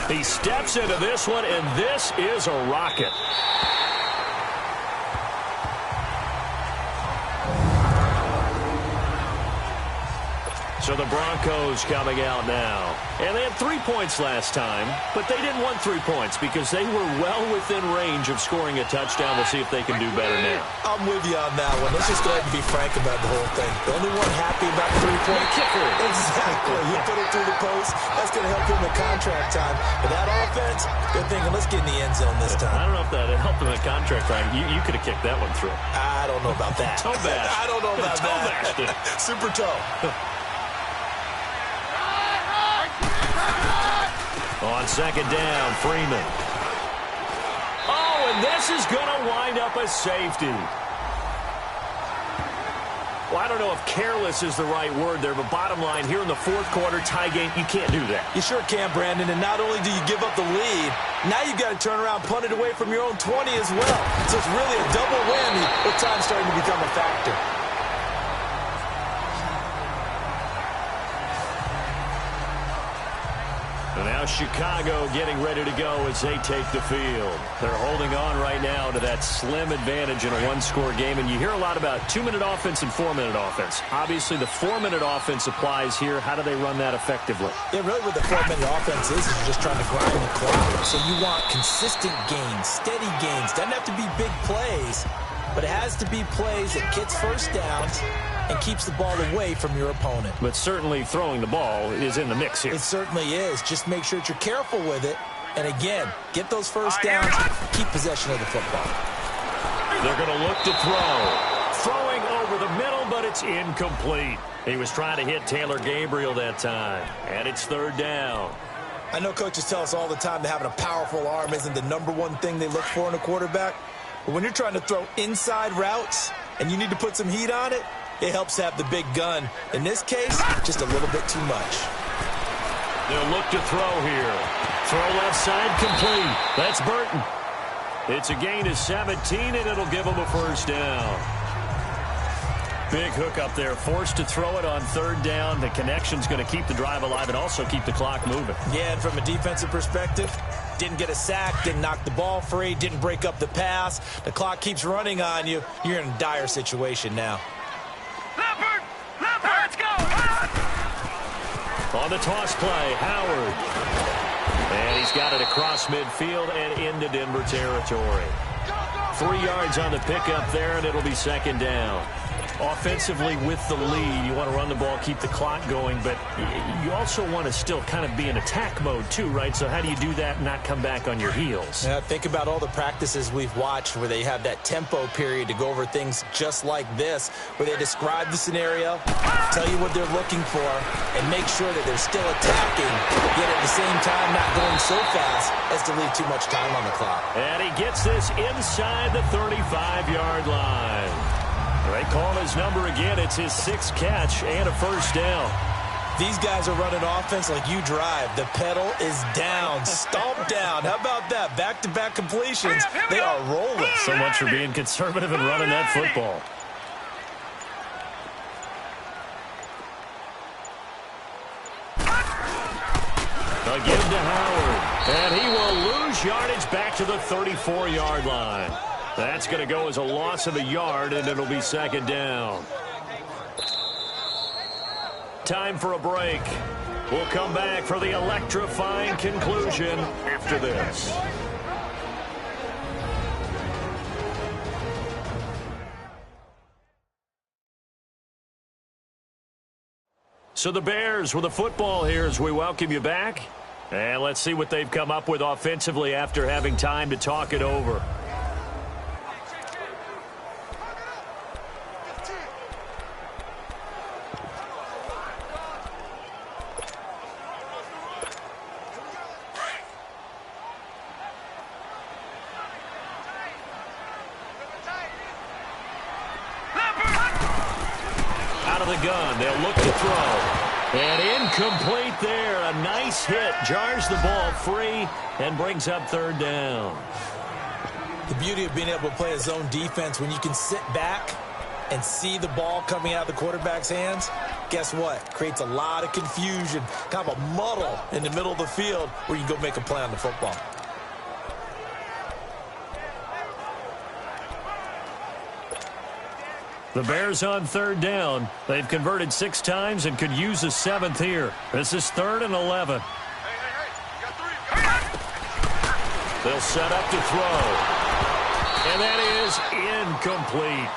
He steps into this one, and this is a rocket. So the Broncos coming out now. And they had 3 points last time, but they didn't want 3 points because they were well within range of scoring a touchdown. We'll see if they can do better now. I'm with you on that one. Let's just go ahead and be frank about the whole thing. The only one happy about the 3-point kicker. Exactly. You put it through the post. That's going to help him in contract time. But that offense, they're thinking, let's get in the end zone this time. I don't know if that helped him in contract time. You could have kicked that one through. I don't know about that. Toe bash. I don't know about that. Super toe. On 2nd down, Freeman. Oh, and this is going to wind up a safety. Well, I don't know if careless is the right word there, but bottom line, here in the 4th quarter, tie game, you can't do that. You sure can, Brandon, and not only do you give up the lead, now you've got to turn around, punt it away from your own 20 as well. So it's really a double whammy with time starting to become a factor. And now Chicago getting ready to go as they take the field. They're holding on right now to that slim advantage in a 1-score game. And you hear a lot about 2-minute offense and 4-minute offense. Obviously, the 4-minute offense applies here. How do they run that effectively? Yeah, really what the 4-minute offense is you're just trying to grind the clock. So you want consistent gains, steady gains. Doesn't have to be big plays, but it has to be plays that gets first downs and keeps the ball away from your opponent. But certainly throwing the ball is in the mix here. It certainly is. Just make sure that you're careful with it. And again, get those first downs, keep possession of the football. They're going to look to throw. Throwing over the middle, but it's incomplete. He was trying to hit Taylor Gabriel that time. And it's 3rd down. I know coaches tell us all the time that having a powerful arm isn't the #1 thing they look for in a quarterback. But when you're trying to throw inside routes and you need to put some heat on it, it helps have the big gun. In this case, just a little bit too much. They'll look to throw here. Throw left side complete. That's Burton. It's a gain of 17, and it'll give them a first down. Big hook up there, forced to throw it on third down. The connection's going to keep the drive alive and also keep the clock moving. Yeah, and from a defensive perspective, didn't get a sack, didn't knock the ball free, didn't break up the pass. The clock keeps running on you. You're in a dire situation now. Leopard, let's go. On the toss play, Howard. And he's got it across midfield and into Denver territory. 3 yards on the pickup there, and it'll be second down. Offensively with the lead, you want to run the ball, keep the clock going, but you also want to still kind of be in attack mode too, right? So how do you do that and not come back on your heels? Yeah, think about all the practices we've watched where they have that tempo period to go over things just like this, where they describe the scenario, tell you what they're looking for, and make sure that they're still attacking, yet at the same time not going so fast as to leave too much time on the clock. And he gets this inside the 35-yard line. They call his number again. It's his 6th catch and a first down. These guys are running offense like you drive. The pedal is down, stomped down. How about that? Back-to-back completions. They are rolling. So much for being conservative and running that football. Again to Howard. And he will lose yardage back to the 34-yard line. That's going to go as a loss of a yard, and it'll be second down. Time for a break. We'll come back for the electrifying conclusion after this. So the Bears with the football here as we welcome you back. And let's see what they've come up with offensively after having time to talk it over. The gun. They'll look to throw. And incomplete there. A nice hit. Jars the ball free and brings up third down. The beauty of being able to play a zone defense when you can sit back and see the ball coming out of the quarterback's hands, guess what? Creates a lot of confusion, kind of a muddle in the middle of the field where you can go make a play on the football. The Bears on third down. They've converted 6 times and could use a 7th here. This is 3rd and 11. They'll set up to throw. And that is incomplete.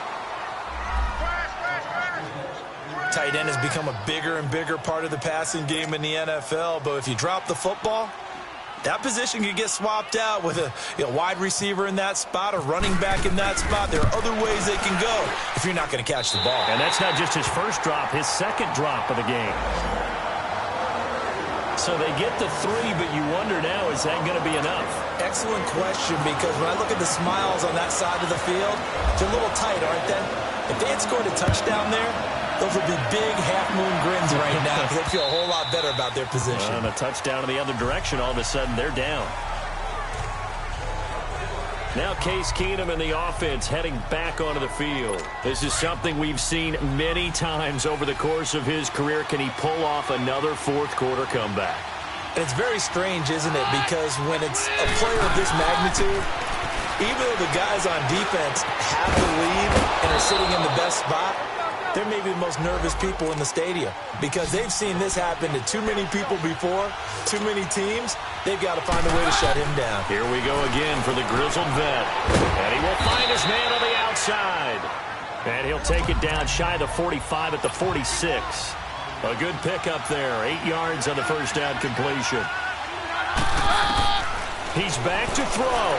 Tight end has become a bigger and bigger part of the passing game in the NFL, but if you drop the football, that position could get swapped out with a wide receiver in that spot, a running back in that spot. There are other ways they can go if you're not going to catch the ball. And that's not just his first drop, his 2nd drop of the game. So they get the 3, but you wonder now, is that going to be enough? Excellent question, because when I look at the smiles on that side of the field, they're a little tight, aren't they? If they had scored a touchdown there, those would be big half-moon grins right now because they feel a whole lot better about their position. And a touchdown in the other direction, all of a sudden they're down. Now Case Keenum and the offense heading back onto the field. This is something we've seen many times over the course of his career. Can he pull off another 4th quarter comeback? And it's very strange, isn't it? Because when it's a player of this magnitude, even though the guys on defense have the lead and are sitting in the best spot, they're maybe the most nervous people in the stadium because they've seen this happen to too many people before, too many teams. They've got to find a way to shut him down. Here we go again for the grizzled vet. And he will find his man on the outside. And he'll take it down shy of the 45 at the 46. A good pickup there. 8 yards on the first down completion. He's back to throw.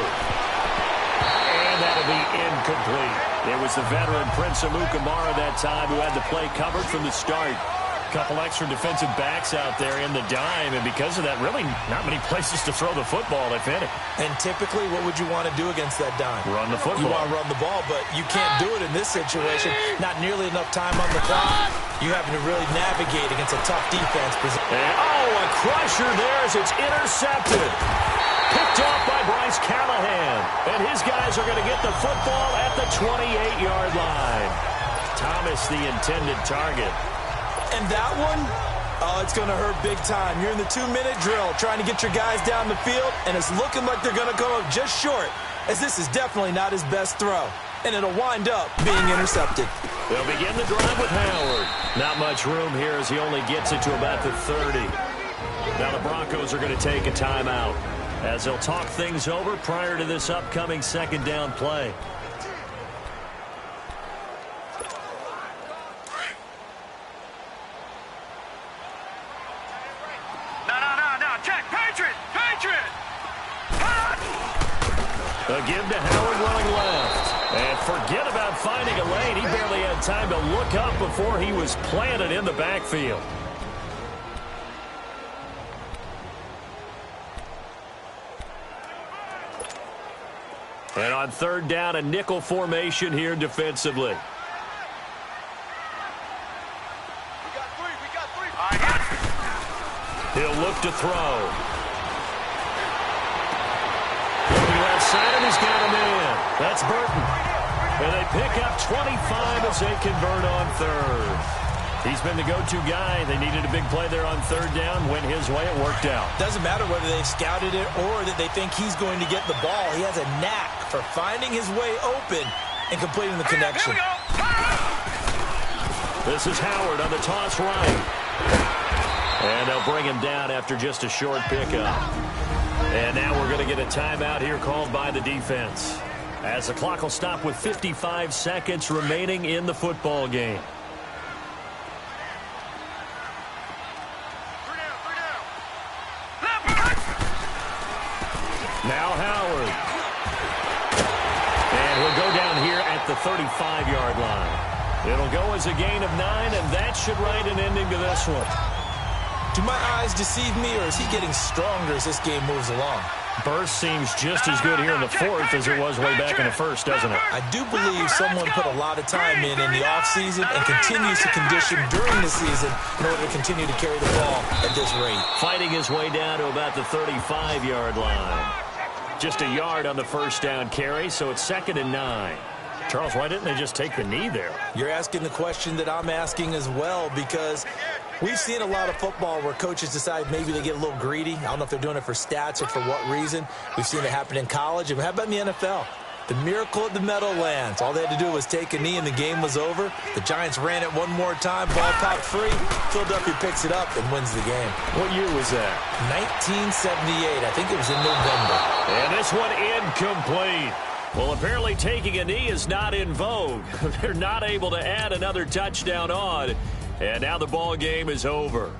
And that'll be incomplete. It was the veteran Prince Amukamara that time who had the play covered from the start. A couple extra defensive backs out there in the dime, and because of that, really not many places to throw the football, if any. And typically, what would you want to do against that dime? Run the football. You want to run the ball, but you can't do it in this situation. Not nearly enough time on the clock. You having to really navigate against a tough defense. And, a crusher there as it's intercepted. Picked off by Bryce Callahan. And his guys are going to get the football at the 28-yard line. Thomas, the intended target. And that one, oh, it's going to hurt big time. You're in the 2-minute drill trying to get your guys down the field, and it's looking like they're going to come up just short, as this is definitely not his best throw. And it'll wind up being intercepted. They'll begin the drive with Howard. Not much room here as he only gets it to about the 30. Now the Broncos are going to take a timeout as they'll talk things over prior to this upcoming second down play. A give to Howard running left. And forget about finding a lane. He barely had time to look up before he was planted in the backfield. And on third down, a nickel formation here defensively. We got three. He'll look to throw. Side and he's got him in. That's Burton. And they pick up 25 as they convert on third. He's been the go-to guy. They needed a big play there on third down. Went his way. It worked out. Doesn't matter whether they've scouted it or that they think he's going to get the ball. He has a knack for finding his way open and completing the connection. This is Howard on the toss right. And they'll bring him down after just a short pickup. And now we're going to get a timeout here called by the defense, as the clock will stop with 55 seconds remaining in the football game. Now Howard. And he'll go down here at the 35-yard line. It'll go as a gain of 9, and that should write an ending to this one. Do my eyes deceive me, or is he getting stronger as this game moves along? Burst seems just as good here in the fourth as it was way back in the first, doesn't it? I do believe someone put a lot of time in the offseason and continues to condition during the season in order to continue to carry the ball at this rate. Fighting his way down to about the 35-yard line. Just a yard on the first down carry, so it's 2nd and 9. Charles, why didn't they just take the knee there? You're asking the question that I'm asking as well, because we've seen a lot of football where coaches decide maybe they get a little greedy. I don't know if they're doing it for stats or for what reason. We've seen it happen in college. And how about in the NFL? The miracle at the Meadowlands. All they had to do was take a knee and the game was over. The Giants ran it one more time. Ball popped free. Philadelphia picks it up and wins the game. What year was that? 1978. I think it was in November. And this one incomplete. Well, apparently taking a knee is not in vogue. They're not able to add another touchdown on. And now the ball game is over.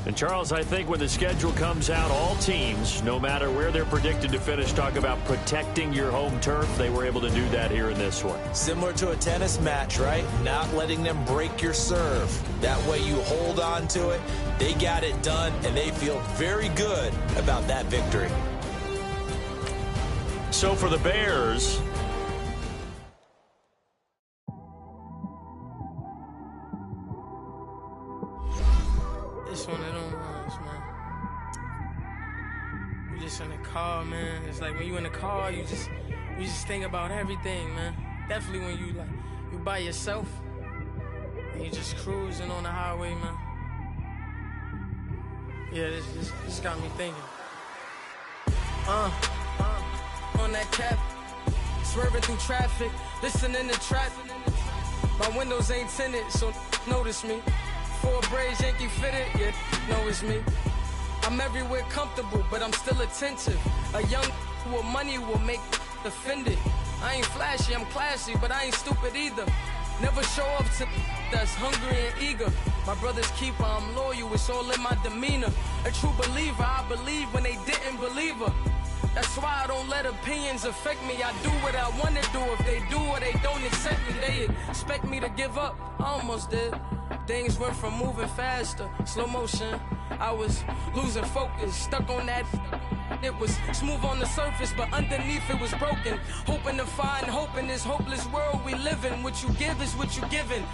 And, Charles, I think when the schedule comes out, all teams, no matter where they're predicted to finish, talk about protecting your home turf. They were able to do that here in this one. Similar to a tennis match, right? Not letting them break your serve. That way you hold on to it. They got it done, and they feel very good about that victory. So for the Bears, it's one of them ones, man. You just in the car, man. It's like when you in the car, you just think about everything, man. Definitely when you by yourself and you just cruising on the highway, man. Yeah, this got me thinking. On that cap, swerving through traffic, listening to trap. My windows ain't tinted, so notice me. 4 braids, Yankee fitted, yeah, know it's me. I'm everywhere comfortable, but I'm still attentive. A young with money will make offended. I ain't flashy, I'm classy, but I ain't stupid either. Never show up to that's hungry and eager. My brother's keeper, I'm loyal, it's all in my demeanor. A true believer, I believe when they didn't believe her. That's why I don't let opinions affect me. I do what I want to do. If they do or they don't accept me, they expect me to give up. I almost did. Things went from moving faster, slow motion. I was losing focus, stuck on that. It was smooth on the surface, but underneath it was broken. Hoping to find hope in this hopeless world we live in. What you give is what you given.